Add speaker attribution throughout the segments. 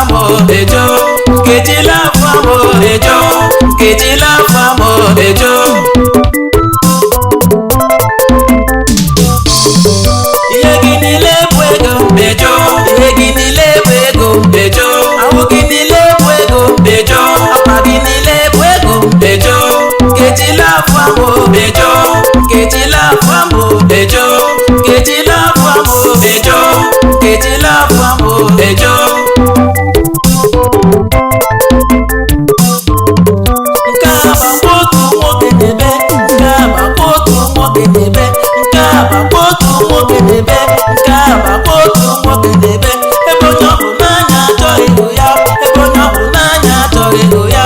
Speaker 1: famo ejo, Nkechi love famo ejo, Nkechi love famo ejo. Ihe gị niile bụ ego ejo, ihe gị niile bụ ego ejo, ahụ gị niile bụ ego ejo, akpa gị niile bụ ego ejo. Nkechi love famo ejo, Nkechi love famo ejo, Nkechi love famo ejo, Nkechi love famo ejo. Nke a bụ otu nwoke n'ebe, nke a bụ otu nwoke n'ebe, nke a bụ otu nwoke n'ebe, nke a bụ otu nwoke n'ebe. Ebe onye ọ bụ n'anya achọghị ịhụ ya, ebe onye ọ bụ n'anya achọghị ịhụ ya.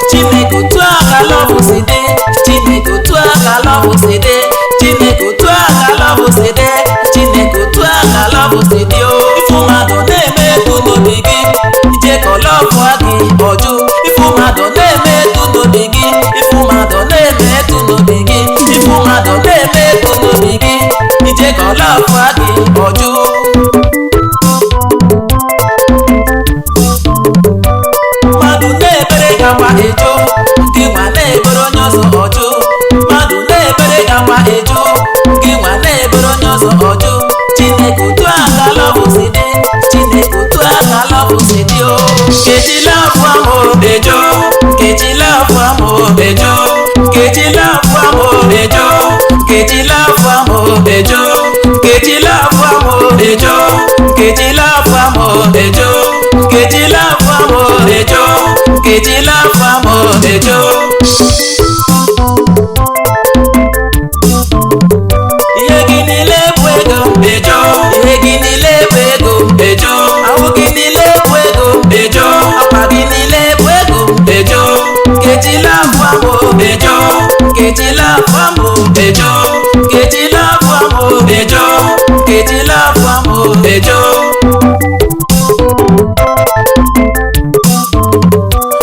Speaker 1: Chineke otu aka love si dị, Chineke otu aka love si dị, Chineke otu aka love si dị, Chineke otu aka love si dị. Ifu mmadụ na-eme etu n'obi gị, ije ka love gị ọjụ. Ifu mmadụ na-eme etu n'obi gị, ifu mmadụ na-eme etu n'obi gị, ifu mmadụ na-eme etu n'obi gị, ije ka love gị ọjụ. Mmadụ na-ebere gị akwa ejo, gị nwa na-ebere onye ọzọ ọjụ. Mmadụ na-ebere gị akwa ejo, gị nwa na-ebere onye ọzọ ọjụ. Chineke otu aka love si dị, Chineke otu aka love si dị. Nkechi love famo ejo, Nkechi love famo ejo, Nkechi love famo ejo, Nkechi love famo ejo, Nkechi love famo ejo, Nkechi love famo ejo, Nkechi love famo ejo, Nkechi love famo ejo. Ihe gị niile bụ ego ejo, ihe gị niile bụ ego ejo, ahụ gị niile bụ ego ejo, akpa gị niile bụ ego ejo. Nkechi love famo ejo, Nkechi love famo ejo, Nkechi love famo ejo, Nkechi love famo ejo.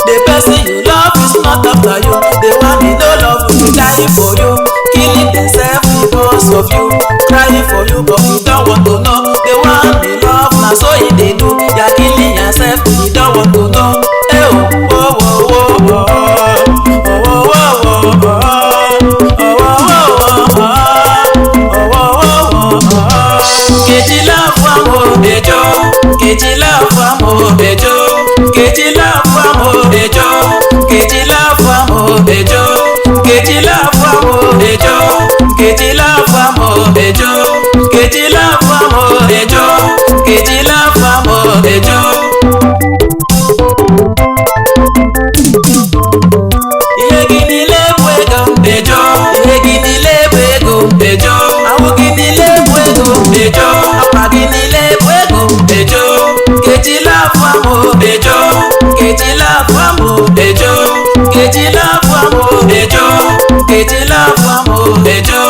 Speaker 1: The person you love is not after you, the one you no love will die for you, killing themselves because of you, crying for you but you don't want to know. The one you love na so he dey do, you are killing yourself, you don't want to know. Hey oh oh oh oh oh oh oh oh oh oh. Nkechi love famo ejo, Nkechi love famo ejo, Nkechi love famo ejo, Nkechi love famo ejo, Nkechi love famo ejo, Nkechi love famo ejo, Nkechi love famo ejo, Nkechi love famo ejo. Ihe gị niile bụ ego ejo, ihe gị niile bụ ego ejo, ahụ gị niile bụ ego ejo, akpa gị niile bụ ego ejo. Nkechi love famo ejo, Nkechi love famo ejo, Nkechi love famo ejo, Nkechi love famo ejo.